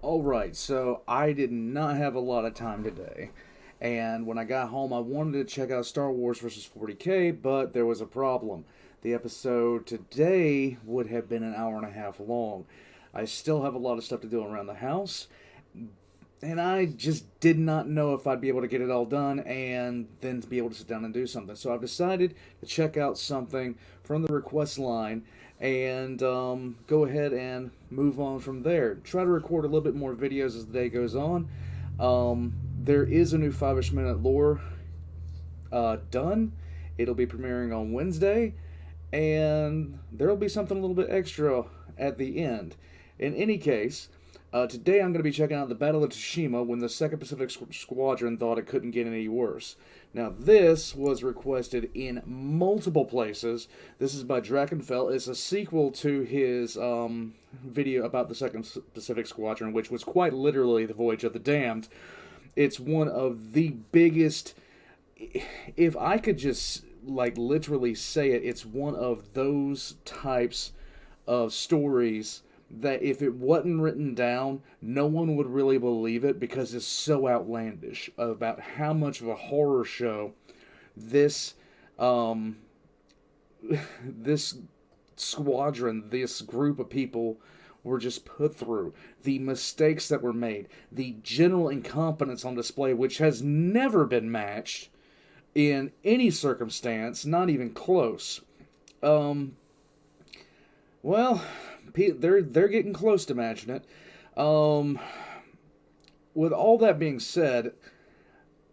Alright, so I did not have a lot of time today. And when I got home, I wanted to check out Star Wars vs. 40K, but there was a problem. The episode today would have been an hour and a half long. I still have a lot of stuff to do around the house, and I just did not know if I'd be able to get it all done and then to be able to sit down and do something. So I've decided to check out something from the request line and go ahead and move on from there. Try to record a little bit more videos as the day goes on. There is a new 5-ish minute lore done. It'll be premiering on Wednesday, and there'll be something a little bit extra at the end. In any case, today I'm going to be checking out the Battle of Tsushima when the 2nd Pacific Squadron thought it couldn't get any worse. Now, this was requested in multiple places. This is by Drakenfell. It's a sequel to his video about the 2nd Pacific Squadron, which was quite literally the Voyage of the Damned. It's one of the biggest, if I could just, like, literally say it, it's one of those types of stories that if it wasn't written down, no one would really believe it because it's so outlandish about how much of a horror show this this squadron, this group of people were just put through. The mistakes that were made, the general incompetence on display, which has never been matched in any circumstance, not even close. Well, they're getting close to matching it. With all that being said,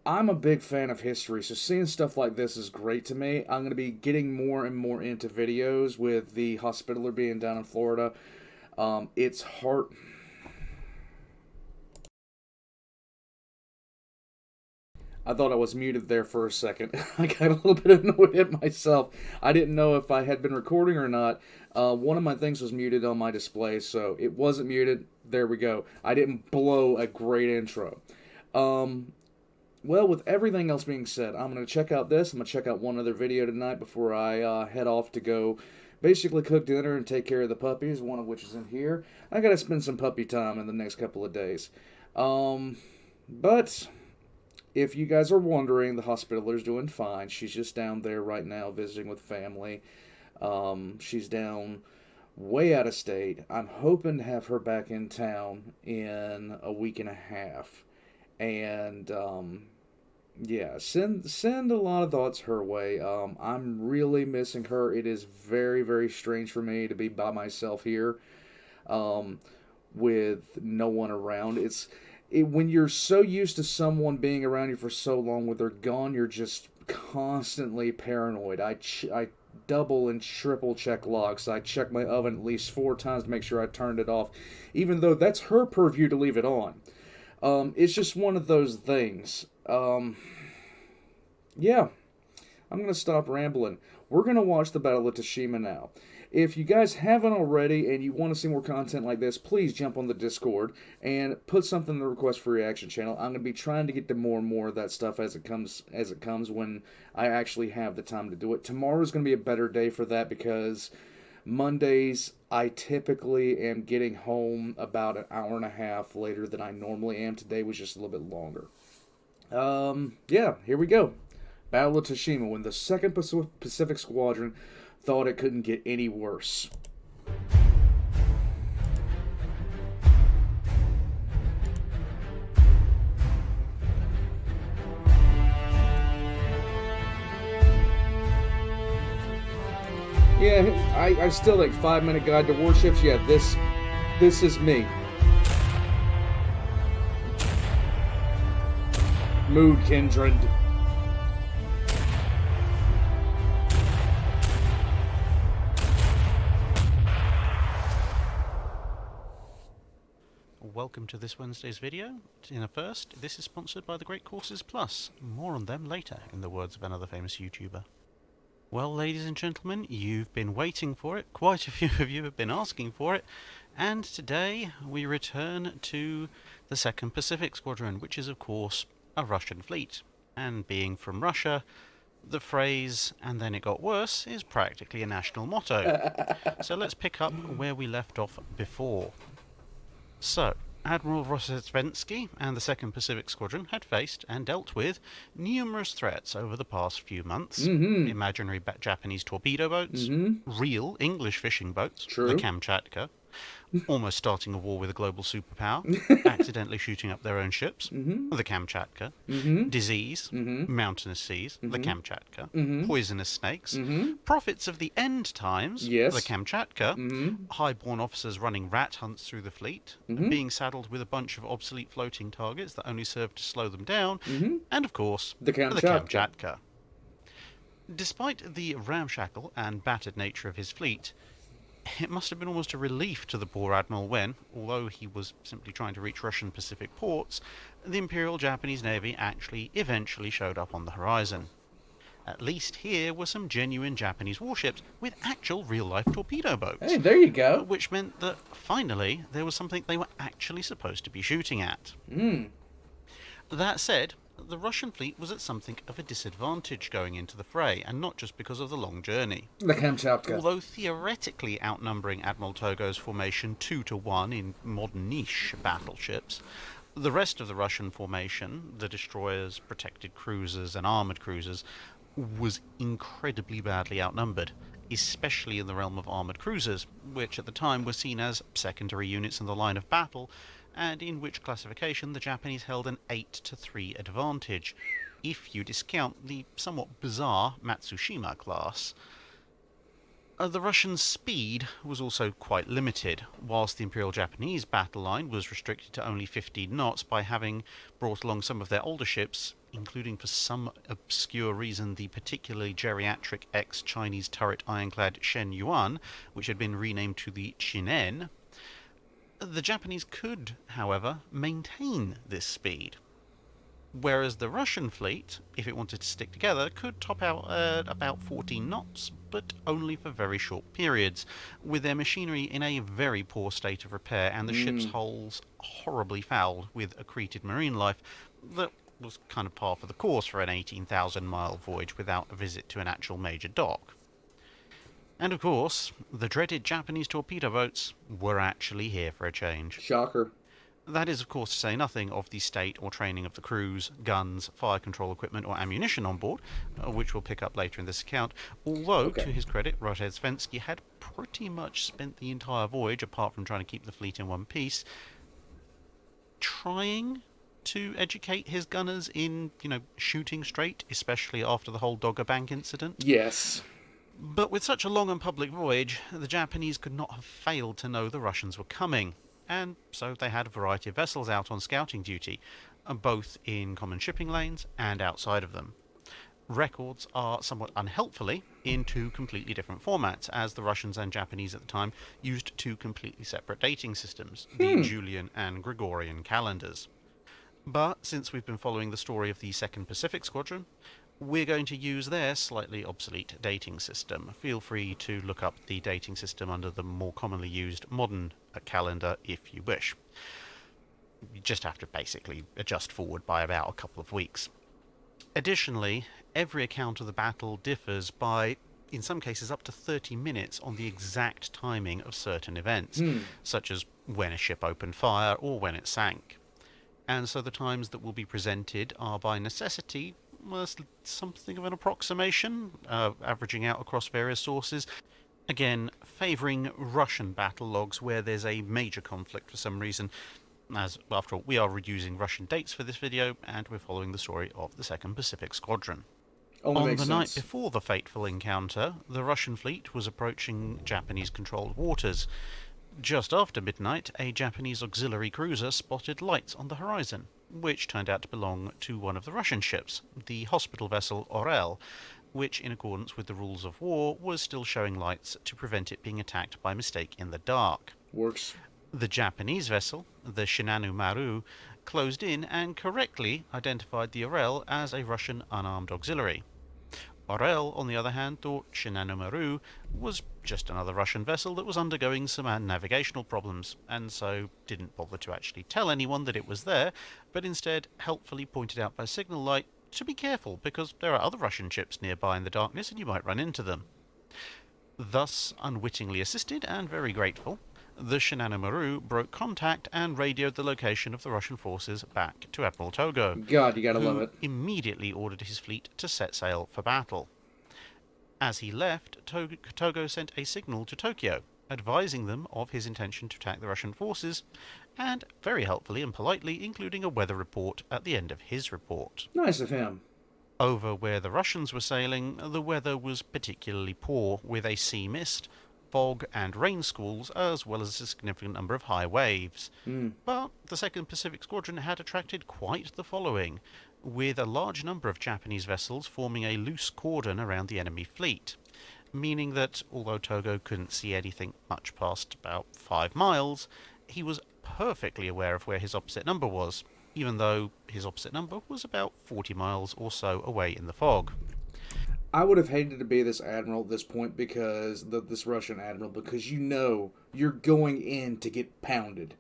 I'm a big fan of history, so seeing stuff like this is great to me. I'm going to be getting more and more into videos with the Hospitaller being down in Florida. It's heart... I thought I was muted there for a second. I got a little bit annoyed at myself. I didn't know if I had been recording or not. One of my things was muted on my display, so it wasn't muted. There we go. I didn't blow a great intro. Well, with everything else being said, I'm going to check out this. I'm going to check out one other video tonight before I head off to go basically cook dinner and take care of the puppies, one of which is in here. I got to spend some puppy time in the next couple of days. But... if you guys are wondering, the Hospitaler's doing fine. She's just down there right now visiting with family. She's down way out of state. I'm hoping to have her back in town in a week and a half. And, yeah, send a lot of thoughts her way. I'm really missing her. It is very, very strange for me to be by myself here with no one around. When you're so used to someone being around you for so long, when they're gone, you're just constantly paranoid. I double and triple check logs. I check my oven at least 4 times to make sure I turned it off, even though that's her purview to leave it on. It's just one of those things. Yeah, I'm going to stop rambling. We're going to watch the Battle of Tsushima now. If you guys haven't already and you want to see more content like this, please jump on the Discord and put something in the request for reaction channel. I'm going to be trying to get to more and more of that stuff as it comes when I actually have the time to do it. Tomorrow's going to be a better day for that because Mondays I typically am getting home about an hour and a half later than I normally am. Today was just a little bit longer. Yeah, here we go. Battle of Tsushima, when the 2nd Pacific Squadron thought it couldn't get any worse. Yeah, I still like 5-minute guide to warships. Yeah, this is me. Mood kindred. Welcome to this Wednesday's video. In a first, this is sponsored by the Great Courses Plus. More on them later, in the words of another famous YouTuber. Well, ladies and gentlemen, you've been waiting for it. Quite a few of you have been asking for it. And today we return to the 2nd Pacific Squadron, which is, of course, a Russian fleet. And being from Russia, the phrase, "and then it got worse," is practically a national motto. So let's pick up where we left off before. So, Admiral Rozhestvensky and the 2nd Pacific Squadron had faced and dealt with numerous threats over the past few months. Imaginary Japanese torpedo boats, real English fishing boats, True. the Kamchatka, almost starting a war with a global superpower, accidentally shooting up their own ships, the Kamchatka, disease, mountainous seas, the Kamchatka, poisonous snakes, prophets of the end times, Yes. the Kamchatka, highborn officers running rat hunts through the fleet, being saddled with a bunch of obsolete floating targets that only serve to slow them down, and of course, The Kamchatka. Kamchatka. Despite the ramshackle and battered nature of his fleet, it must have been almost a relief to the poor admiral when, although he was simply trying to reach Russian Pacific ports, the Imperial Japanese Navy actually eventually showed up on the horizon. At least here were some genuine Japanese warships with actual real-life torpedo boats. Hey, there you go. Which meant that, finally, there was something they were actually supposed to be shooting at. That said, the Russian fleet was at something of a disadvantage going into the fray, and not just because of the long journey. The Kamchatka. Although theoretically outnumbering Admiral Togo's formation 2-1 in modern niche battleships, the rest of the Russian formation, the destroyers, protected cruisers and armoured cruisers, was incredibly badly outnumbered, especially in the realm of armoured cruisers, which at the time were seen as secondary units in the line of battle, and in which classification the Japanese held an 8-3 advantage, if you discount the somewhat bizarre Tsushima class. The Russian speed was also quite limited, whilst the Imperial Japanese battle line was restricted to only 15 knots by having brought along some of their older ships, including for some obscure reason the particularly geriatric ex-Chinese turret ironclad Shen Yuan, which had been renamed to the Chinen. The Japanese could, however, maintain this speed, whereas the Russian fleet, if it wanted to stick together, could top out at about 14 knots, but only for very short periods, with their machinery in a very poor state of repair and the ship's hulls horribly fouled with accreted marine life that was kind of par for the course for an 18,000-mile voyage without a visit to an actual major dock. And of course, the dreaded Japanese torpedo boats were actually here for a change. Shocker. That is, of course, to say nothing of the state or training of the crews, guns, fire control equipment or ammunition on board, which we'll pick up later in this account, although, to his credit, Rozhestvensky had pretty much spent the entire voyage, apart from trying to keep the fleet in one piece, trying to educate his gunners in, shooting straight, especially after the whole Dogger Bank incident. Yes. But with such a long and public voyage, the Japanese could not have failed to know the Russians were coming, and so they had a variety of vessels out on scouting duty, both in common shipping lanes and outside of them. Records are somewhat unhelpfully in two completely different formats, as the Russians and Japanese at the time used two completely separate dating systems, the Julian and Gregorian calendars. But since we've been following the story of the 2nd Pacific Squadron, we're going to use their slightly obsolete dating system. Feel free to look up the dating system under the more commonly used modern calendar if you wish. You just have to basically adjust forward by about a couple of weeks. Additionally, every account of the battle differs by, in some cases, up to 30 minutes on the exact timing of certain events, such as when a ship opened fire or when it sank. And so the times that will be presented are by necessity something of an approximation, averaging out across various sources. Again, favouring Russian battle logs where there's a major conflict for some reason, as, after all, we are using Russian dates for this video, and we're following the story of the 2nd Pacific Squadron. On the night before the fateful encounter, the Russian fleet was approaching Japanese-controlled waters. Just after midnight, a Japanese auxiliary cruiser spotted lights on the horizon, which turned out to belong to one of the Russian ships, the hospital vessel Orel, which, in accordance with the rules of war, was still showing lights to prevent it being attacked by mistake in the dark. Works. The Japanese vessel, the Shinano Maru, closed in and correctly identified the Orel as a Russian unarmed auxiliary. Orel, on the other hand, thought Shinano Maru was just another Russian vessel that was undergoing some navigational problems, and so didn't bother to actually tell anyone that it was there, but instead helpfully pointed out by signal light to be careful, because there are other Russian ships nearby in the darkness and you might run into them. Thus, unwittingly assisted and very grateful, the Shinano Maru broke contact and radioed the location of the Russian forces back to Admiral Togo, God, you gotta love who it. immediately ordered his fleet to set sail for battle. As he left, Togo sent a signal to Tokyo, advising them of his intention to attack the Russian forces, and very helpfully and politely including a weather report at the end of his report. Nice of him. Over where the Russians were sailing, the weather was particularly poor, with a sea mist, fog and rain squalls, as well as a significant number of high waves. But the 2nd Pacific Squadron had attracted quite the following, with a large number of Japanese vessels forming a loose cordon around the enemy fleet, meaning that although Togo couldn't see anything much past about 5 miles, he was perfectly aware of where his opposite number was, even though his opposite number was about 40 miles or so away in the fog. I would have hated to be this admiral at this point this Russian admiral, because you know you're going in to get pounded,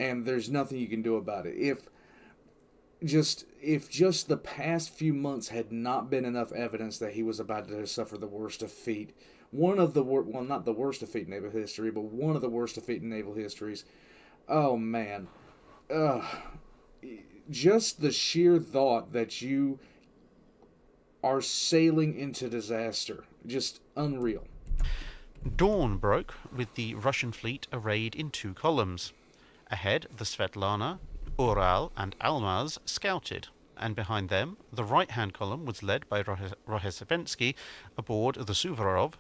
and there's nothing you can do about it. If just the past few months had not been enough evidence that he was about to suffer the worst defeat, not the worst defeat in naval history, but one of the worst defeat in naval histories. Oh man, just the sheer thought that you are sailing into disaster. Just unreal. Dawn broke, with the Russian fleet arrayed in 2 columns. Ahead, the Svetlana, Ural, and Almaz scouted, and behind them, the right-hand column was led by Rojesevensky aboard the Suvorov,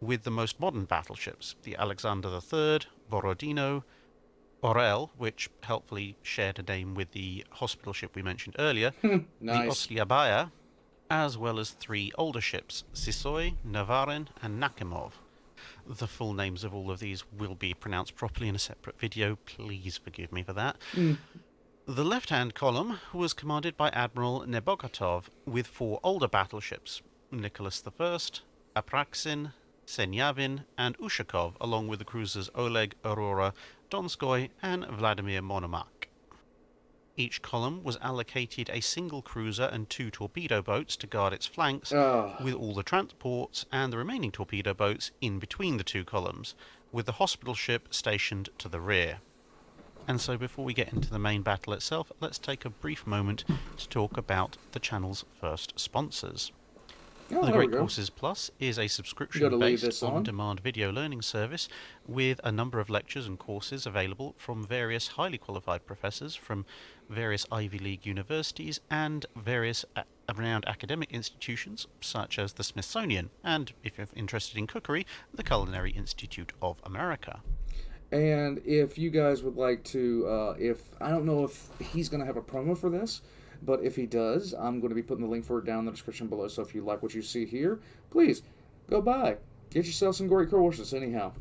with the most modern battleships, the Alexander III, Borodino, Orel, which helpfully shared a name with the hospital ship we mentioned earlier, Nice. the Ostyabaya, as well as 3 older ships, Sisoy, Navarin, and Nakimov. The full names of all of these will be pronounced properly in a separate video, please forgive me for that. The left-hand column was commanded by Admiral Nebokatov, with 4 older battleships, Nicholas I, Apraksin, Senyavin, and Ushakov, along with the cruisers Oleg, Aurora, Donskoy, and Vladimir Monomakh. Each column was allocated a single cruiser and 2 torpedo boats to guard its flanks, with all the transports and the remaining torpedo boats in between the 2 columns, with the hospital ship stationed to the rear. And so before we get into the main battle itself, let's take a brief moment to talk about the channel's first sponsors. The Great Courses Plus is a subscription-based, on-demand video learning service with a number of lectures and courses available from various highly qualified professors from various Ivy League universities and various renowned academic institutions such as the Smithsonian and, if you're interested in cookery, the Culinary Institute of America. And if you guys would like to, I don't know if he's going to have a promo for this, but if he does, I'm going to be putting the link for it down in the description below. So if you like what you see here, please go by. Get yourself some great courses anyhow.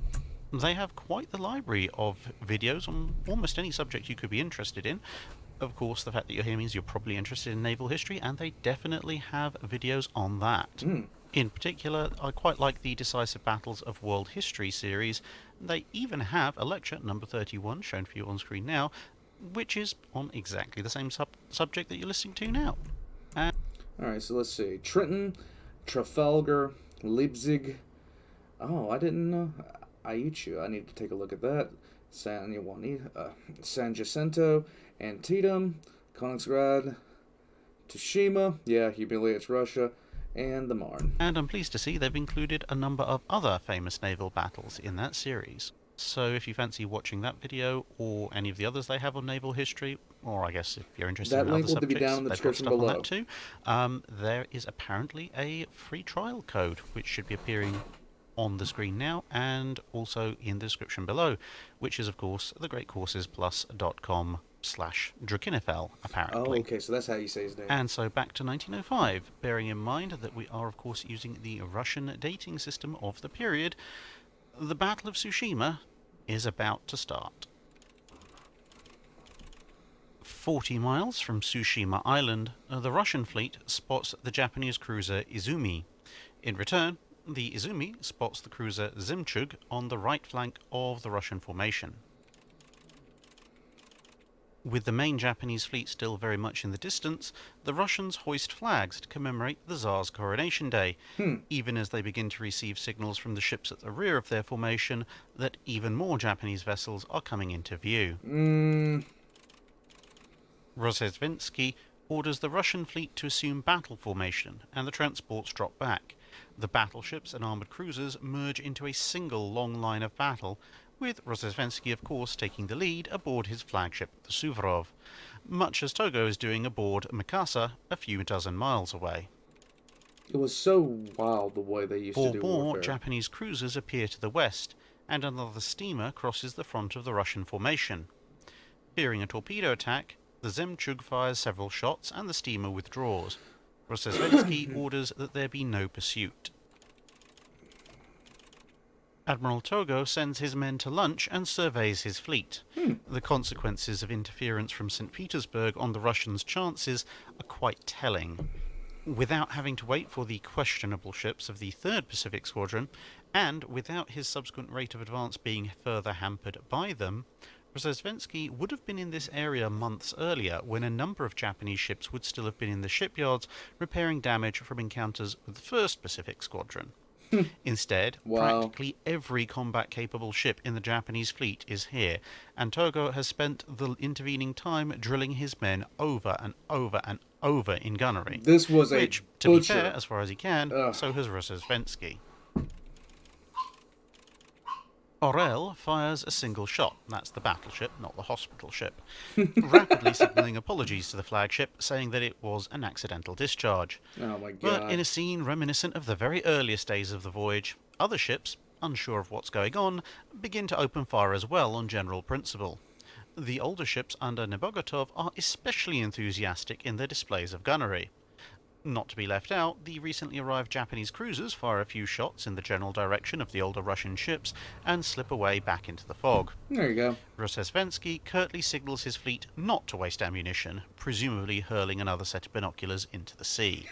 They have quite the library of videos on almost any subject you could be interested in. Of course, the fact that you're here means you're probably interested in naval history, and they definitely have videos on that. In particular, I quite like the Decisive Battles of World History series. They even have a lecture, number 31, shown for you on screen now, which is on exactly the same subject that you're listening to now. Alright, so let's see. Trenton, Trafalgar, Leipzig. Oh, I didn't know. Aichu. I need to take a look at that. San Jacinto, Antietam, Königsgrad, Tsushima. Yeah, humiliates Russia. And the Marne. And I'm pleased to see they've included a number of other famous naval battles in that series. So if you fancy watching that video, or any of the others they have on naval history, or I guess if you're interested in other subjects, be down in the they've got description stuff below. on that too. There is apparently a free trial code, which should be appearing on the screen now, and also in the description below, which is of course thegreatcoursesplus.com/Drakinifel, apparently. Oh, okay, so that's how you say his name. And so back to 1905, bearing in mind that we are of course using the Russian dating system of the period. The Battle of Tsushima is about to start. 40 miles from Tsushima Island, the Russian fleet spots the Japanese cruiser Izumi. In return, the Izumi spots the cruiser Zimchug on the right flank of the Russian formation. With the main Japanese fleet still very much in the distance, the Russians hoist flags to commemorate the Tsar's coronation day, even as they begin to receive signals from the ships at the rear of their formation that even more Japanese vessels are coming into view. Rozhesvensky orders the Russian fleet to assume battle formation, and the transports drop back. The battleships and armoured cruisers merge into a single long line of battle, with Rozhesvensky, of course, taking the lead aboard his flagship, the Suvorov, much as Togo is doing aboard Mikasa a few dozen miles away. It was so wild the way they used to do Four more warfare. Japanese cruisers appear to the west, and another steamer crosses the front of the Russian formation. Fearing a torpedo attack, the Zemchug fires several shots and the steamer withdraws. Rozhesvensky orders that there be no pursuit. Admiral Togo sends his men to lunch and surveys his fleet. The consequences of interference from St. Petersburg on the Russians' chances are quite telling. Without having to wait for the questionable ships of the 3rd Pacific Squadron, and without his subsequent rate of advance being further hampered by them, Rozhesvensky would have been in this area months earlier, when a number of Japanese ships would still have been in the shipyards repairing damage from encounters with the 1st Pacific Squadron. Instead, practically every combat-capable ship in the Japanese fleet is here, and Togo has spent the intervening time drilling his men over and over and over in gunnery. This was a which, to be fair, as far as he can, so has Rozhesvensky. Orel fires a single shot, that's the battleship, not the hospital ship, rapidly signalling apologies to the flagship, saying that it was an accidental discharge. Oh my god. But in a scene reminiscent of the very earliest days of the voyage, other ships, unsure of what's going on, begin to open fire as well on general principle. The older ships under Nebogotov are especially enthusiastic in their displays of gunnery. Not to be left out, the recently arrived Japanese cruisers fire a few shots in the general direction of the older Russian ships and slip away back into the fog. There you go. Rozhesvensky curtly signals his fleet not to waste ammunition, presumably hurling another set of binoculars into the sea.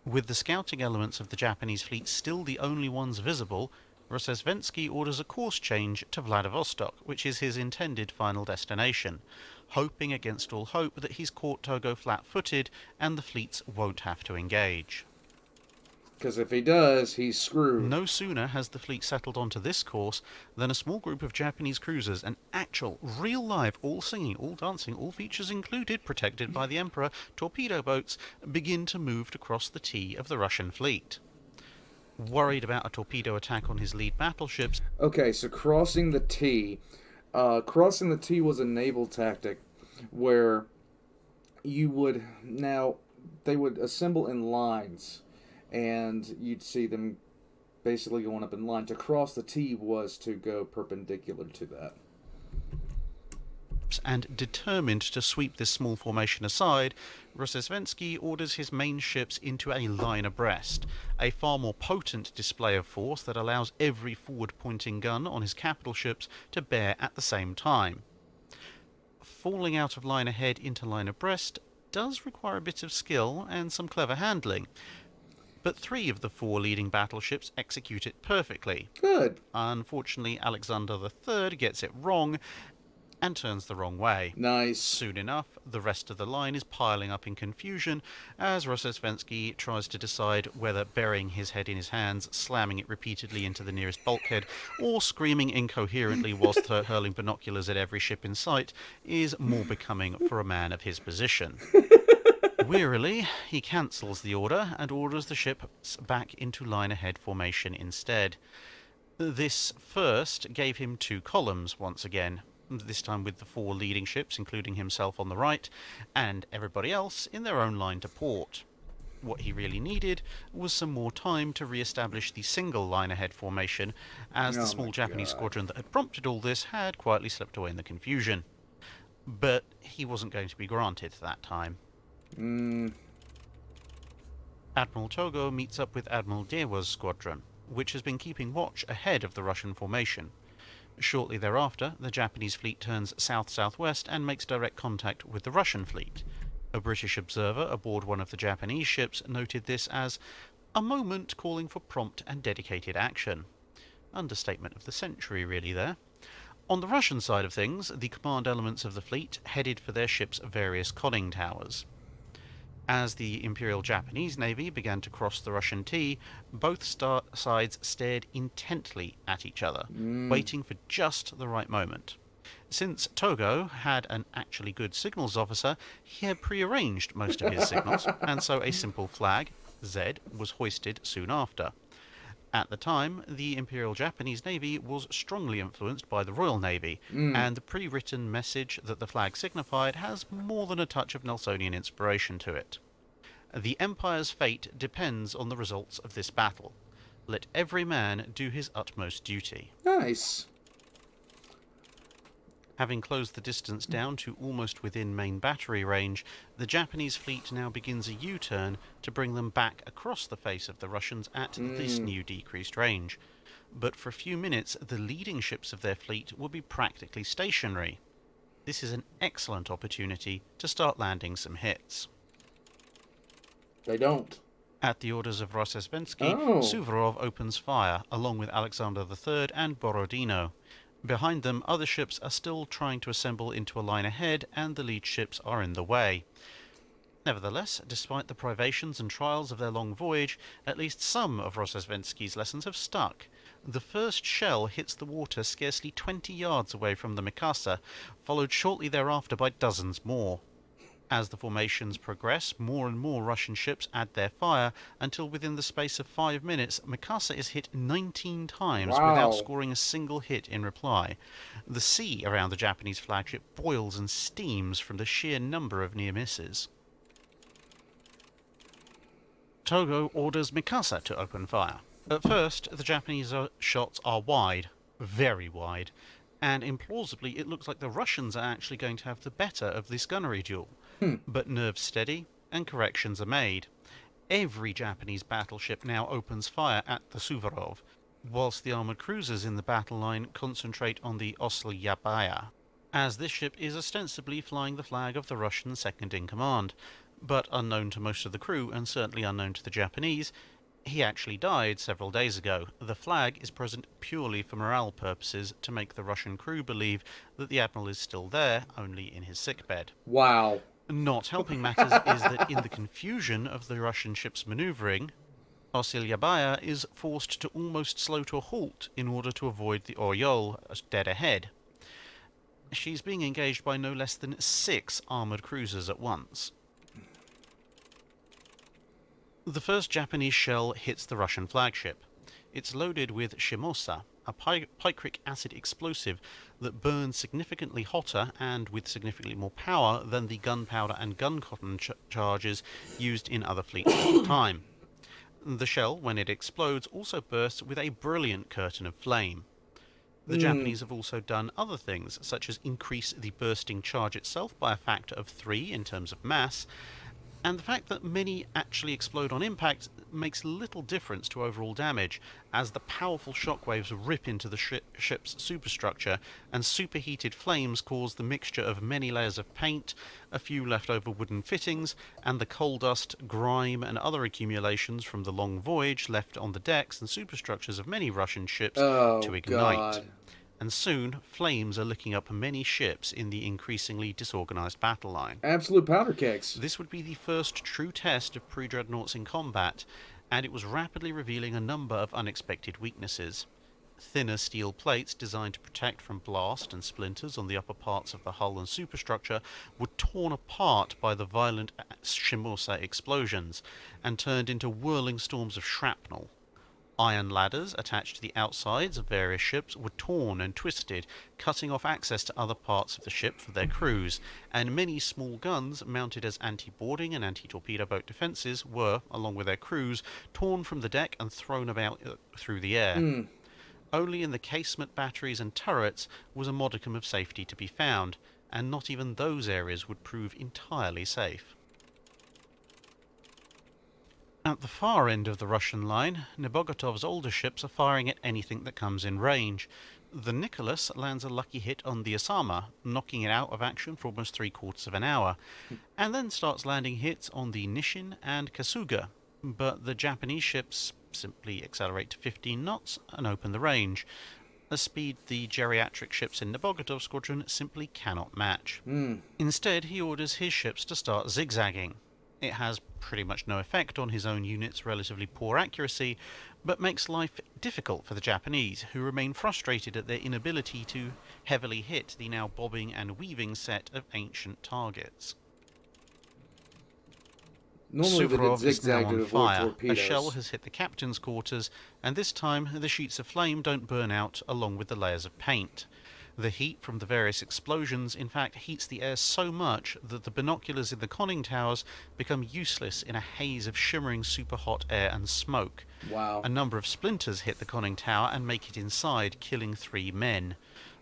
With the scouting elements of the Japanese fleet still the only ones visible, Rozhesvensky orders a course change to Vladivostok, which is his intended final destination, hoping against all hope that he's caught Togo flat-footed and the fleets won't have to engage. Because if he does, he's screwed. No sooner has the fleet settled onto this course than a small group of Japanese cruisers, an actual, real-life, all singing, all dancing, all features included, protected by the Emperor, torpedo boats, begin to move to cross the T of the Russian fleet. Worried about a torpedo attack on his lead battleships... Okay, so crossing the T. Crossing the T was a naval tactic where you would... Now, they would assemble in lines, and you'd see them basically going up in line. To cross the T was to go perpendicular to that. And determined to sweep this small formation aside, Rozhesvensky orders his main ships into a line abreast, a far more potent display of force that allows every forward-pointing gun on his capital ships to bear at the same time. Falling out of line ahead into line abreast does require a bit of skill and some clever handling, but 3 of the 4 leading battleships execute it perfectly. Good. Unfortunately, Alexander III gets it wrong, and turns the wrong way. Nice. Soon enough, the rest of the line is piling up in confusion as Rozhesvensky tries to decide whether burying his head in his hands, slamming it repeatedly into the nearest bulkhead, or screaming incoherently whilst hurling binoculars at every ship in sight is more becoming for a man of his position. Wearily, he cancels the order and orders the ships back into line-ahead formation instead. This first gave him 2 columns once again, this time with the 4 leading ships, including himself on the right, and everybody else in their own line to port. What he really needed was some more time to re-establish the single line-ahead formation, as the small Japanese squadron that had prompted all this had quietly slipped away in the confusion. But he wasn't going to be granted that time. Admiral Togo meets up with Admiral Dewa's squadron, which has been keeping watch ahead of the Russian formation. Shortly thereafter, the Japanese fleet turns south-southwest and makes direct contact with the Russian fleet. A British observer aboard one of the Japanese ships noted this as a moment calling for prompt and dedicated action. Understatement of the century, really, there. On the Russian side of things, the command elements of the fleet headed for their ships' various conning towers. As the Imperial Japanese Navy began to cross the Russian T, both sides stared intently at each other, waiting for just the right moment. Since Togo had an actually good signals officer, he had prearranged most of his signals, and so a simple flag, Z, was hoisted soon after. At the time, the Imperial Japanese Navy was strongly influenced by the Royal Navy, and the pre-written message that the flag signified has more than a touch of Nelsonian inspiration to it. The Empire's fate depends on the results of this battle. Let every man do his utmost duty. Nice. Having closed the distance down to almost within main battery range, the Japanese fleet now begins a U-turn to bring them back across the face of the Russians at this new decreased range. But for a few minutes, the leading ships of their fleet will be practically stationary. This is an excellent opportunity to start landing some hits. They don't. At the orders of Rozhesvensky, Suvorov opens fire, along with Alexander III and Borodino. Behind them, other ships are still trying to assemble into a line ahead, and the lead ships are in the way. Nevertheless, despite the privations and trials of their long voyage, at least some of Rozhesvensky's lessons have stuck. The first shell hits the water scarcely 20 yards away from the Mikasa, followed shortly thereafter by dozens more. As the formations progress, more and more Russian ships add their fire, until within the space of 5 minutes, Mikasa is hit 19 times without scoring a single hit in reply. The sea around the Japanese flagship boils and steams from the sheer number of near misses. Togo orders Mikasa to open fire. At first, the Japanese shots are wide, very wide, and implausibly it looks like the Russians are actually going to have the better of this gunnery duel. But nerves steady, and corrections are made. Every Japanese battleship now opens fire at the Suvorov, whilst the armoured cruisers in the battle line concentrate on the Oslyabaia, as this ship is ostensibly flying the flag of the Russian second-in-command. But unknown to most of the crew, and certainly unknown to the Japanese, he actually died several days ago. The flag is present purely for morale purposes, to make the Russian crew believe that the Admiral is still there, only in his sickbed. Wow. Not helping matters is that in the confusion of the Russian ship's manoeuvring, Oslyabaia is forced to almost slow to a halt in order to avoid the Oryol dead ahead. She's being engaged by no less than 6 armoured cruisers at once. The first Japanese shell hits the Russian flagship. It's loaded with shimosa, a picric acid explosive that burns significantly hotter and with significantly more power than the gunpowder and gun cotton charges used in other fleets at the time. The shell, when it explodes, also bursts with a brilliant curtain of flame. The Japanese have also done other things, such as increase the bursting charge itself by a factor of 3 in terms of mass, and the fact that many actually explode on impact makes little difference to overall damage, as the powerful shockwaves rip into the ship's superstructure, and superheated flames cause the mixture of many layers of paint, a few leftover wooden fittings, and the coal dust, grime, and other accumulations from the long voyage left on the decks and superstructures of many Russian ships to ignite. God. And soon, flames are licking up many ships in the increasingly disorganized battle line. Absolute powder kegs. This would be the first true test of pre-dreadnoughts in combat, and it was rapidly revealing a number of unexpected weaknesses. Thinner steel plates designed to protect from blast and splinters on the upper parts of the hull and superstructure were torn apart by the violent shimosa explosions, and turned into whirling storms of shrapnel. Iron ladders attached to the outsides of various ships were torn and twisted, cutting off access to other parts of the ship for their crews, and many small guns mounted as anti-boarding and anti-torpedo boat defences were, along with their crews, torn from the deck and thrown about through the air. Only in the casement batteries and turrets was a modicum of safety to be found, and not even those areas would prove entirely safe. At the far end of the Russian line, Nebogotov's older ships are firing at anything that comes in range. The Nicholas lands a lucky hit on the Osama, knocking it out of action for almost 3/4 of an hour, and then starts landing hits on the Nishin and Kasuga, but the Japanese ships simply accelerate to 15 knots and open the range. a speed the geriatric ships in Nebogotov's squadron simply cannot match. Hmm. Instead, he orders his ships to start zigzagging. It has pretty much no effect on his own unit's relatively poor accuracy, but makes life difficult for the Japanese, who remain frustrated at their inability to heavily hit the now bobbing and weaving set of ancient targets. Normally they did Suvorov is now zigzag to on avoid fire. A torpedoes. shell has hit the captain's quarters, and this time the sheets of flame don't burn out along with the layers of paint. The heat from the various explosions, in fact, heats the air so much that the binoculars in the conning towers become useless in a haze of shimmering super-hot air and smoke. Wow. A number of splinters hit the conning tower and make it inside, killing 3 men.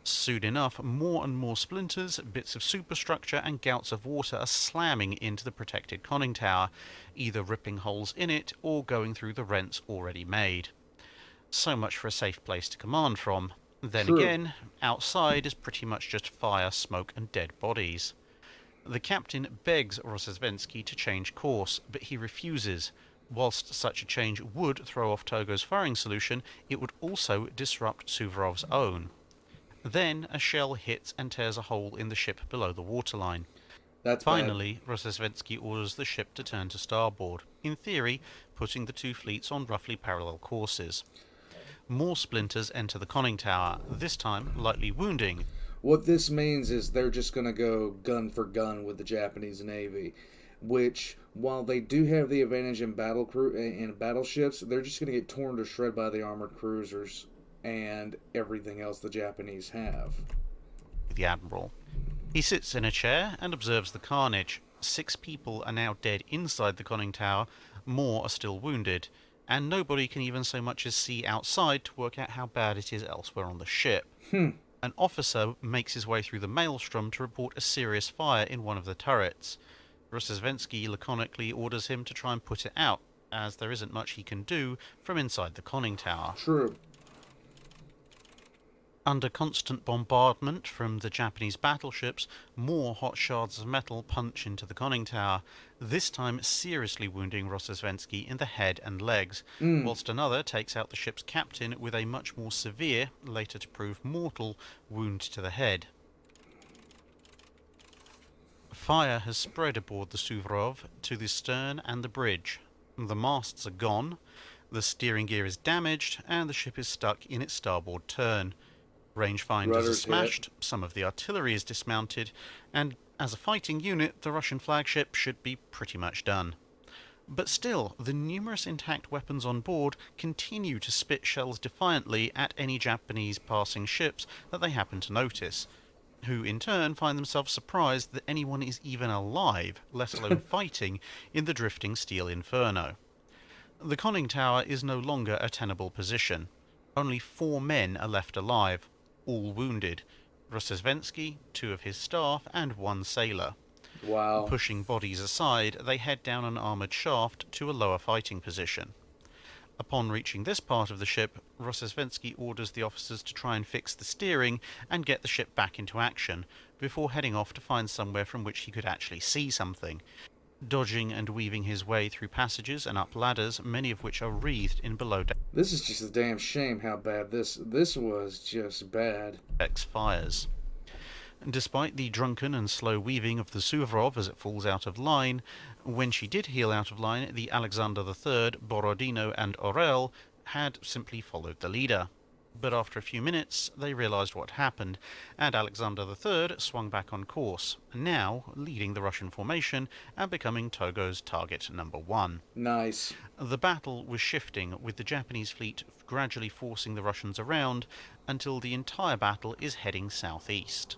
Soon enough, more and more splinters, bits of superstructure and gouts of water are slamming into the protected conning tower, either ripping holes in it or going through the rents already made. So much for a safe place to command from. Then True. again, outside is pretty much just fire, smoke and dead bodies. The captain begs Rozhesvensky to change course, but he refuses. Whilst such a change would throw off Togo's firing solution, it would also disrupt Suvorov's own. Then a shell hits and tears a hole in the ship below the waterline. That's Finally, Rozhesvensky orders the ship to turn to starboard, in theory putting the two fleets on roughly parallel courses. More splinters enter the conning tower, this time lightly wounding. What this means is they're just going to go gun for gun with the Japanese Navy, which, while they do have the advantage in battleships, they're just going to get torn to shred by the armored cruisers and everything else the Japanese have. The Admiral. He sits in a chair and observes the carnage. 6 people are now dead inside the conning tower, more are still wounded, and nobody can even so much as see outside to work out how bad it is elsewhere on the ship. An officer makes his way through the maelstrom to report a serious fire in one of the turrets. Rozhesvensky laconically orders him to try and put it out, as there isn't much he can do from inside the conning tower. True. Under constant bombardment from the Japanese battleships, more hot shards of metal punch into the conning tower, this time seriously wounding Rozhesvensky in the head and legs, whilst another takes out the ship's captain with a much more severe, later to prove mortal, wound to the head. Fire has spread aboard the Suvorov to the stern and the bridge. The masts are gone, the steering gear is damaged, and the ship is stuck in its starboard turn. Rangefinders are smashed, some of the artillery is dismounted, and as a fighting unit, the Russian flagship should be pretty much done. But still, the numerous intact weapons on board continue to spit shells defiantly at any Japanese passing ships that they happen to notice, who in turn find themselves surprised that anyone is even alive, let alone fighting, in the drifting steel inferno. The conning tower is no longer a tenable position. Only 4 men are left alive, all wounded. Rozhesvensky, 2 of his staff, and 1 sailor. Wow. Pushing bodies aside, they head down an armoured shaft to a lower fighting position. Upon reaching this part of the ship, Rozhesvensky orders the officers to try and fix the steering and get the ship back into action, before heading off to find somewhere from which he could actually see something, dodging and weaving his way through passages and up ladders, many of which are wreathed in below deck This is just a damn shame how bad this was just bad. fires. Despite the drunken and slow weaving of the Suvorov as it falls out of line, when she did heel out of line, the Alexander III, Borodino and Orel had simply followed the leader. But after a few minutes, they realised what happened, and Alexander III swung back on course, now leading the Russian formation and becoming Togo's target number 1. Nice. The battle was shifting, with the Japanese fleet gradually forcing the Russians around until the entire battle is heading southeast.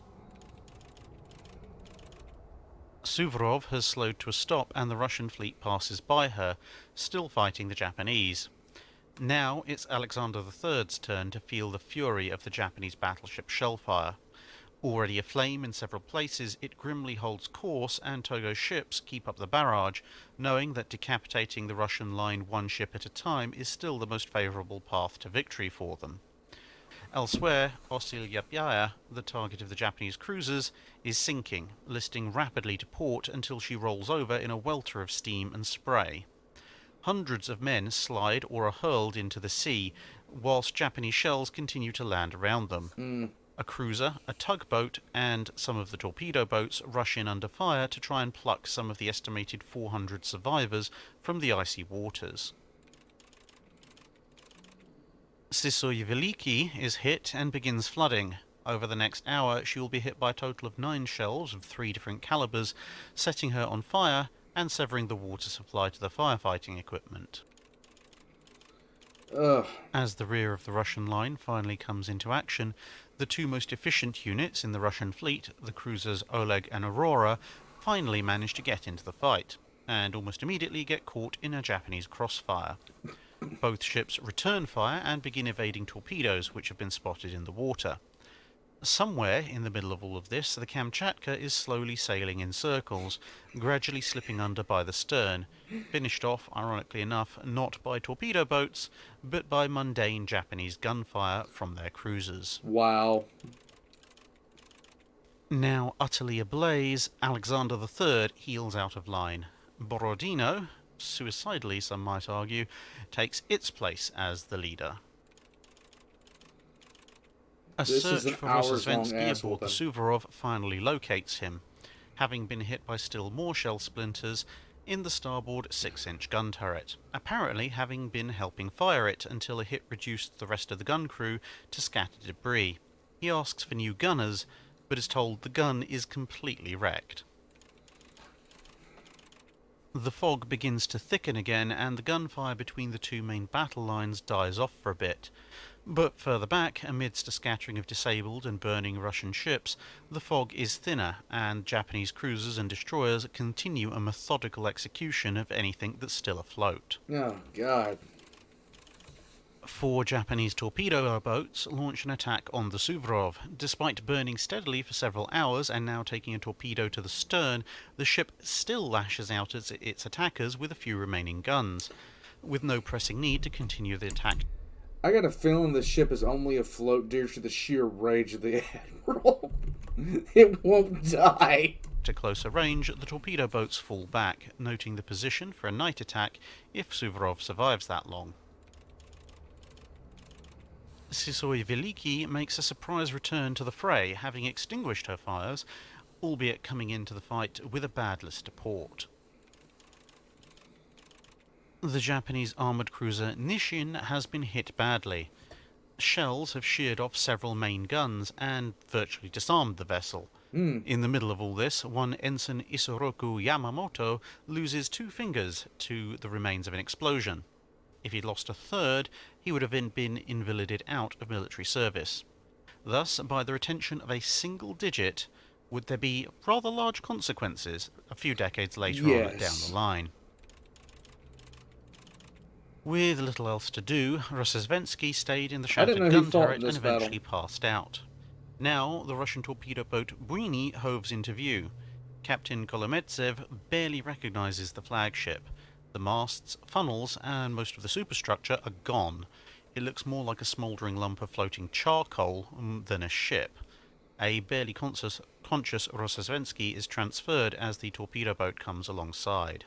Suvorov has slowed to a stop and the Russian fleet passes by her, still fighting the Japanese. Now it's Alexander III's turn to feel the fury of the Japanese battleship shellfire. Already aflame in several places, it grimly holds course and Togo's ships keep up the barrage, knowing that decapitating the Russian line 1 ship at a time is still the most favourable path to victory for them. Elsewhere, Osylyapyaya, the target of the Japanese cruisers, is sinking, listing rapidly to port until she rolls over in a welter of steam and spray. Hundreds of men slide or are hurled into the sea, whilst Japanese shells continue to land around them. A cruiser, a tugboat, and some of the torpedo boats rush in under fire to try and pluck some of the estimated 400 survivors from the icy waters. Sysoy Veliki is hit and begins flooding. Over the next hour, she will be hit by a total of 9 shells of 3 different calibers, setting her on fire and severing the water supply to the firefighting equipment. Ugh. As the rear of the Russian line finally comes into action, the two most efficient units in the Russian fleet, the cruisers Oleg and Aurora, finally manage to get into the fight, and almost immediately get caught in a Japanese crossfire. Both ships return fire and begin evading torpedoes which have been spotted in the water. Somewhere in the middle of all of this, the Kamchatka is slowly sailing in circles, gradually slipping under by the stern, finished off, ironically enough, not by torpedo boats, but by mundane Japanese gunfire from their cruisers. Wow. Now utterly ablaze, Alexander III heels out of line. Borodino, suicidally some might argue, takes its place as the leader. A search for Rozhesvensky aboard the Suvorov finally locates him, having been hit by still more shell splinters in the starboard 6-inch gun turret, apparently having been helping fire it until a hit reduced the rest of the gun crew to scattered debris. He asks for new gunners, but is told the gun is completely wrecked. The fog begins to thicken again, and the gunfire between the two main battle lines dies off for a bit. But further back, amidst a scattering of disabled and burning Russian ships, the fog is thinner, and Japanese cruisers and destroyers continue a methodical execution of anything that's still afloat. Oh, God. 4 Japanese torpedo boats launch an attack on the Suvorov. Despite burning steadily for several hours and now taking a torpedo to the stern, the ship still lashes out at its attackers with a few remaining guns, with no pressing need to continue the attack. I got a feeling the ship is only afloat due to the sheer rage of the Admiral. It won't die. To closer range, the torpedo boats fall back, noting the position for a night attack if Suvorov survives that long. Sysoy Veliki makes a surprise return to the fray, having extinguished her fires, albeit coming into the fight with a bad list to port. The Japanese armoured cruiser Nishin has been hit badly. Shells have sheared off several main guns and virtually disarmed the vessel. In the middle of all this, one ensign Isoroku Yamamoto loses 2 fingers to the remains of an explosion. If he'd lost a third, he would have been invalided out of military service. Thus, by the retention of a single digit, would there be rather large consequences a few decades later on down the line. With little else to do, Rozhesvensky stayed in the shattered gun turret and eventually passed out. Now, the Russian torpedo boat Buini hoves into view. Captain Kolometsev barely recognizes the flagship. The masts, funnels, and most of the superstructure are gone. It looks more like a smouldering lump of floating charcoal than a ship. A barely conscious Rozhesvensky is transferred as the torpedo boat comes alongside.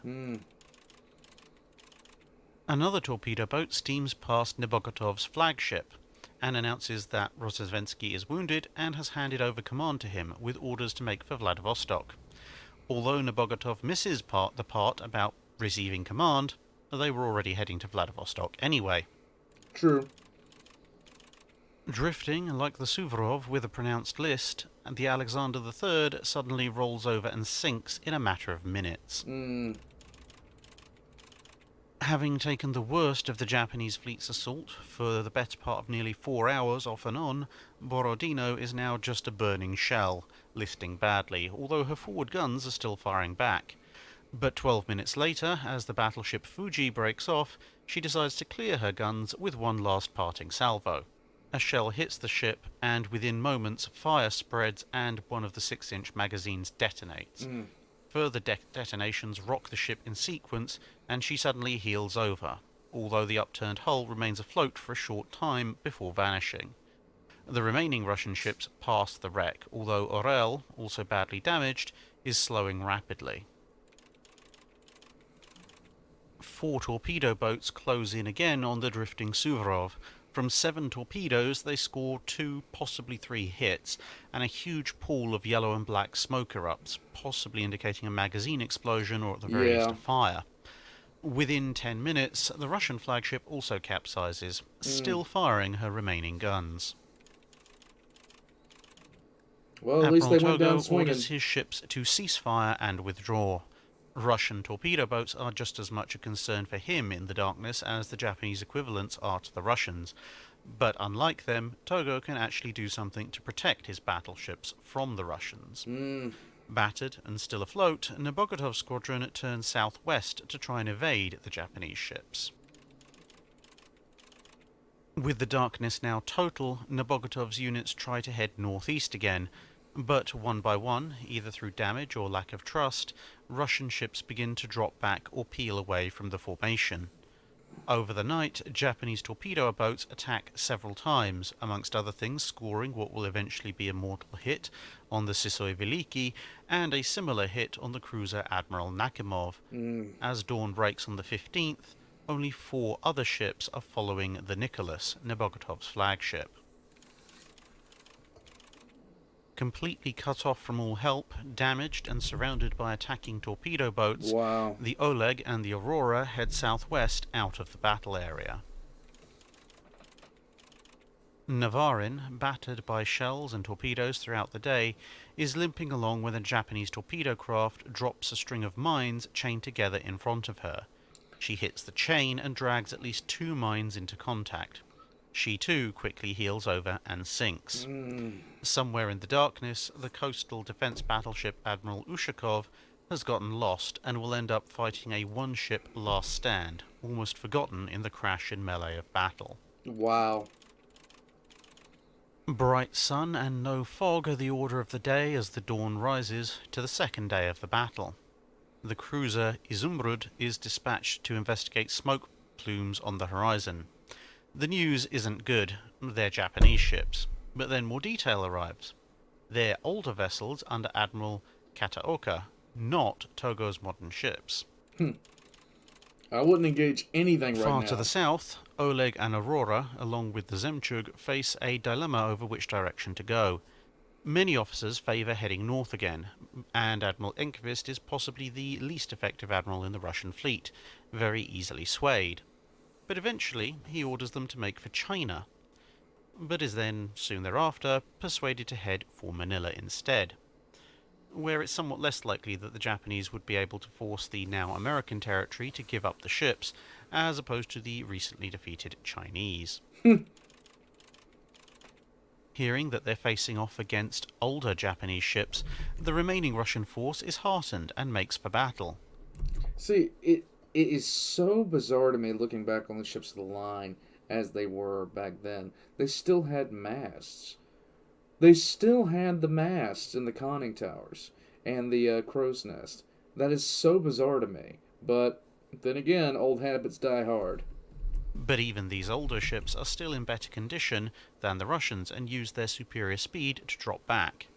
Another torpedo boat steams past Nebogotov's flagship and announces that Rozhesvensky is wounded and has handed over command to him with orders to make for Vladivostok. Although Nebogotov misses the part about receiving command, they were already heading to Vladivostok anyway. True. Drifting like the Suvorov with a pronounced list, the Alexander III suddenly rolls over and sinks in a matter of minutes. Having taken the worst of the Japanese fleet's assault for the better part of nearly 4 hours off and on, Borodino is now just a burning shell, listing badly, although her forward guns are still firing back. But 12 minutes later, as the battleship Fuji breaks off, she decides to clear her guns with one last parting salvo. A shell hits the ship, and within moments fire spreads and one of the 6-inch magazines detonates. Further detonations rock the ship in sequence, and she suddenly heels over, although the upturned hull remains afloat for a short time before vanishing. The remaining Russian ships pass the wreck, although Orel, also badly damaged, is slowing rapidly. 4 torpedo boats close in again on the drifting Suvorov. From 7 torpedoes, they score 2, possibly 3 hits, and a huge pool of yellow and black smoke erupts, possibly indicating a magazine explosion or at the very least a fire. Within 10 minutes, the Russian flagship also capsizes, still firing her remaining guns. Well, at least they went down Togo swinging. orders his ships to cease fire and withdraw. Russian torpedo boats are just as much a concern for him in the darkness as the Japanese equivalents are to the Russians. But unlike them, Togo can actually do something to protect his battleships from the Russians. Battered and still afloat, Nabogotov's squadron turns southwest to try and evade the Japanese ships. With the darkness now total, Nabogotov's units try to head northeast again, but one by one, either through damage or lack of trust, Russian ships begin to drop back or peel away from the formation. Over the night, Japanese torpedo boats attack several times, amongst other things scoring what will eventually be a mortal hit on the Sisoi Veliki and a similar hit on the cruiser Admiral Nakimov. As dawn breaks on the 15th, only 4 other ships are following the Nicholas, Nabogotov's flagship. Completely cut off from all help, damaged and surrounded by attacking torpedo boats, the Oleg and the Aurora head southwest out of the battle area. Navarin, battered by shells and torpedoes throughout the day, is limping along when a Japanese torpedo craft drops a string of mines chained together in front of her. She hits the chain and drags at least 2 mines into contact. She too quickly heels over and sinks. Somewhere in the darkness, the coastal defense battleship Admiral Ushakov has gotten lost and will end up fighting a one-ship last stand, almost forgotten in the crash and melee of battle. Wow. Bright sun and no fog are the order of the day as the dawn rises to the second day of the battle. The cruiser Izumrud is dispatched to investigate smoke plumes on the horizon. The news isn't good, they're Japanese ships, but then more detail arrives. They're older vessels under Admiral Kataoka, not Togo's modern ships. I wouldn't engage anything right now. Far to the south, Oleg and Aurora, along with the Zemchug, face a dilemma over which direction to go. Many officers favour heading north again, and Admiral Enquist is possibly the least effective admiral in the Russian fleet, very easily swayed. But eventually he orders them to make for China, but is then, soon thereafter, persuaded to head for Manila instead, where it's somewhat less likely that the Japanese would be able to force the now American territory to give up the ships, as opposed to the recently defeated Chinese. Hearing that they're facing off against older Japanese ships, the remaining Russian force is heartened and makes for battle. See, it is so bizarre to me looking back on the ships of the line as they were back then. They still had masts. They still had the masts in the conning towers and the crow's nest. That is so bizarre to me. But then again, old habits die hard. But even these older ships are still in better condition than the Russians and use their superior speed to drop back,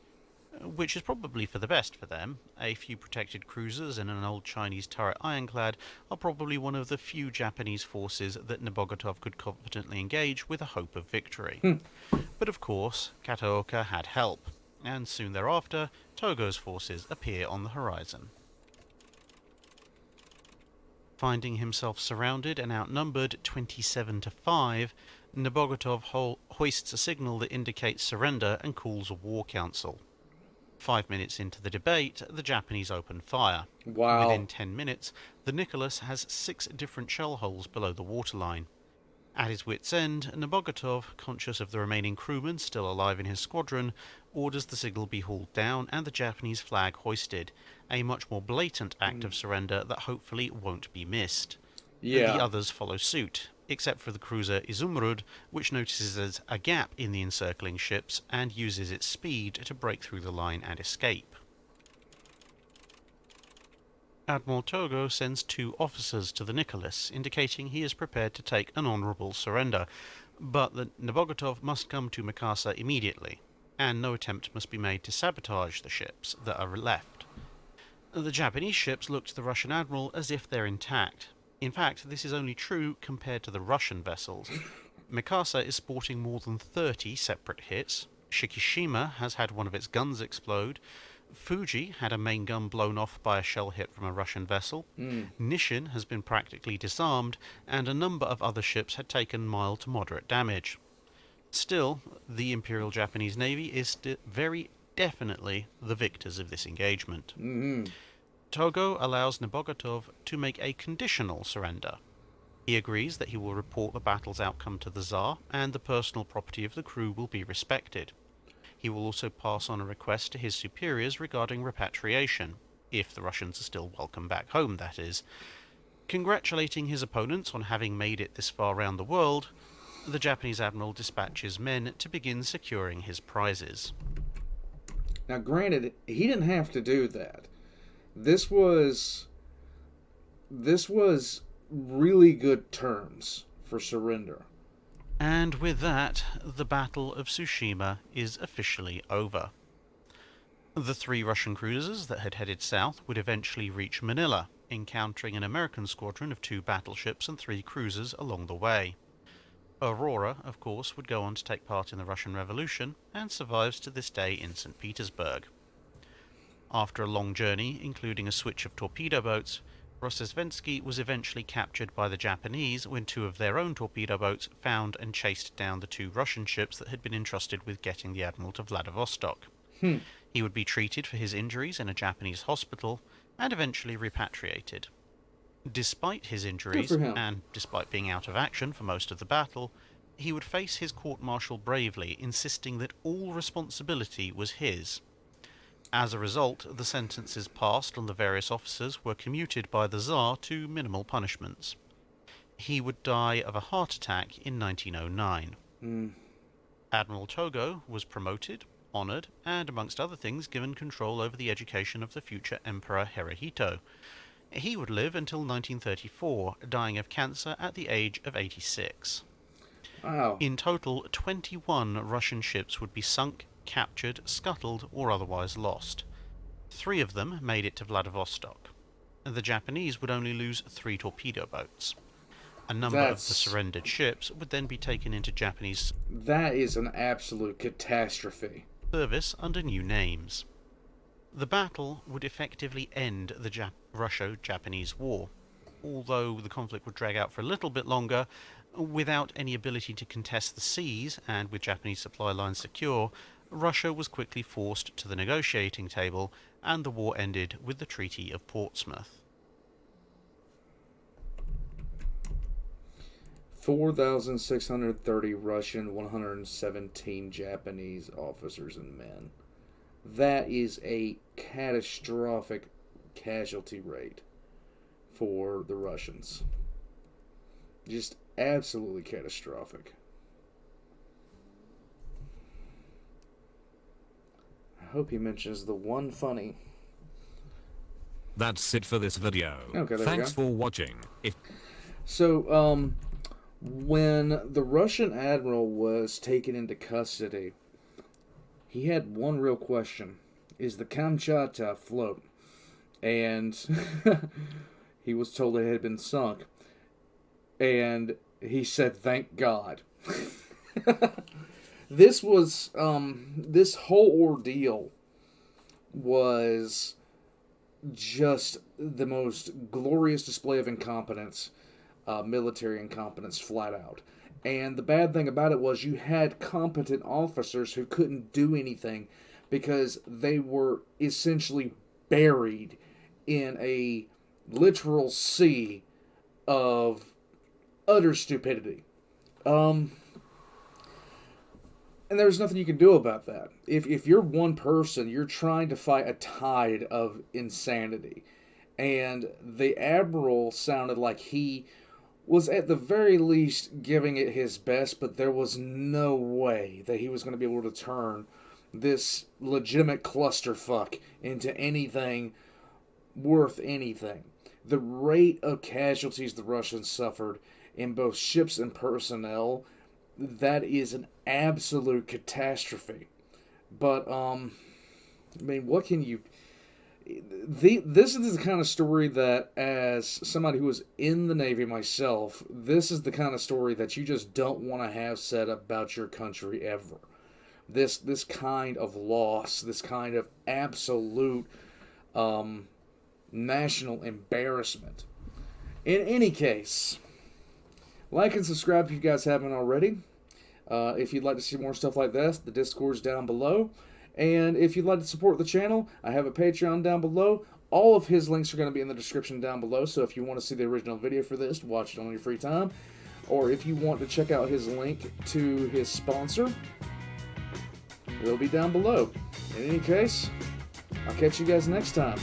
which is probably for the best for them. A few protected cruisers and an old Chinese turret ironclad are probably one of the few Japanese forces that Nabogotov could confidently engage with a hope of victory. But of course, Kataoka had help, and soon thereafter, Togo's forces appear on the horizon. Finding himself surrounded and outnumbered 27-5, Nabogotov hoists a signal that indicates surrender and calls a war council. 5 minutes into the debate, the Japanese open fire. Wow. Within 10 minutes, the Nicholas has 6 different shell holes below the waterline. At his wit's end, Nabogotov, conscious of the remaining crewmen still alive in his squadron, orders the signal be hauled down and the Japanese flag hoisted, a much more blatant act of surrender that hopefully won't be missed. Yeah. The others follow suit, except for the cruiser Izumrud, which notices a gap in the encircling ships and uses its speed to break through the line and escape. Admiral Togo sends 2 officers to the Nicholas, indicating he is prepared to take an honourable surrender, but that Nabogotov must come to Mikasa immediately, and no attempt must be made to sabotage the ships that are left. The Japanese ships look to the Russian admiral as if they're intact. In fact, this is only true compared to the Russian vessels. Mikasa is sporting more than 30 separate hits. Shikishima has had one of its guns explode. Fuji had a main gun blown off by a shell hit from a Russian vessel. Nishin has been practically disarmed, and a number of other ships had taken mild to moderate damage. Still, the Imperial Japanese Navy is very definitely the victors of this engagement. Togo allows Nebogatov to make a conditional surrender. He agrees that he will report the battle's outcome to the Tsar, and the personal property of the crew will be respected. He will also pass on a request to his superiors regarding repatriation, if the Russians are still welcome back home, that is. Congratulating his opponents on having made it this far round the world, the Japanese admiral dispatches men to begin securing his prizes. Now, granted, he didn't have to do that. This was really good terms for surrender. And with that, the Battle of Tsushima is officially over. The 3 Russian cruisers that had headed south would eventually reach Manila, encountering an American squadron of 2 battleships and 3 cruisers along the way. Aurora, of course, would go on to take part in the Russian Revolution, and survives to this day in St. Petersburg. After a long journey, including a switch of torpedo boats, Rozhestvensky was eventually captured by the Japanese when 2 of their own torpedo boats found and chased down the 2 Russian ships that had been entrusted with getting the admiral to Vladivostok. He would be treated for his injuries in a Japanese hospital and eventually repatriated. Despite his injuries, and despite being out of action for most of the battle, he would face his court-martial bravely, insisting that all responsibility was his. As a result, the sentences passed on the various officers were commuted by the Tsar to minimal punishments. He would die of a heart attack in 1909. Admiral Togo was promoted, honoured, and amongst other things given control over the education of the future Emperor Hirohito. He would live until 1934, dying of cancer at the age of 86. Wow. In total, 21 Russian ships would be sunk, captured, scuttled, or otherwise lost. 3 of them made it to Vladivostok. The Japanese would only lose 3 torpedo boats. A number of the surrendered ships would then be taken into Japanese... That is an absolute catastrophe. ...service under new names. The battle would effectively end the Russo-Japanese War, although the conflict would drag out for a little bit longer. Without any ability to contest the seas, and with Japanese supply lines secure, Russia was quickly forced to the negotiating table, and the war ended with the Treaty of Portsmouth. 4,630 Russian, 117 Japanese officers and men. That is a catastrophic casualty rate for the Russians. Just absolutely catastrophic. I hope he mentions the one funny. That's it for this video. Okay, Thanks for watching. So, when the Russian admiral was taken into custody, he had one real question. Is the Kamchatka afloat? And he was told it had been sunk. And he said, thank God. This was, this whole ordeal was just the most glorious display of incompetence, military incompetence, flat out. And the bad thing about it was you had competent officers who couldn't do anything because they were essentially buried in a literal sea of utter stupidity. And there's nothing you can do about that. If you're one person, you're trying to fight a tide of insanity. And the Admiral sounded like he was at the very least giving it his best, but there was no way that he was going to be able to turn this legitimate clusterfuck into anything worth anything. The rate of casualties the Russians suffered in both ships and personnel, that is an absolute catastrophe. But, I mean, what can you... this is the kind of story that, as somebody who was in the Navy myself, this is the kind of story that you just don't want to have said about your country ever. This kind of loss, this kind of absolute national embarrassment. In any case, like and subscribe if you guys haven't already. If you'd like to see more stuff like this, the Discord's down below. And if you'd like to support the channel, I have a Patreon down below. All of his links are going to be in the description down below, so if you want to see the original video for this, watch it on your free time. Or if you want to check out his link to his sponsor, it'll be down below. In any case, I'll catch you guys next time.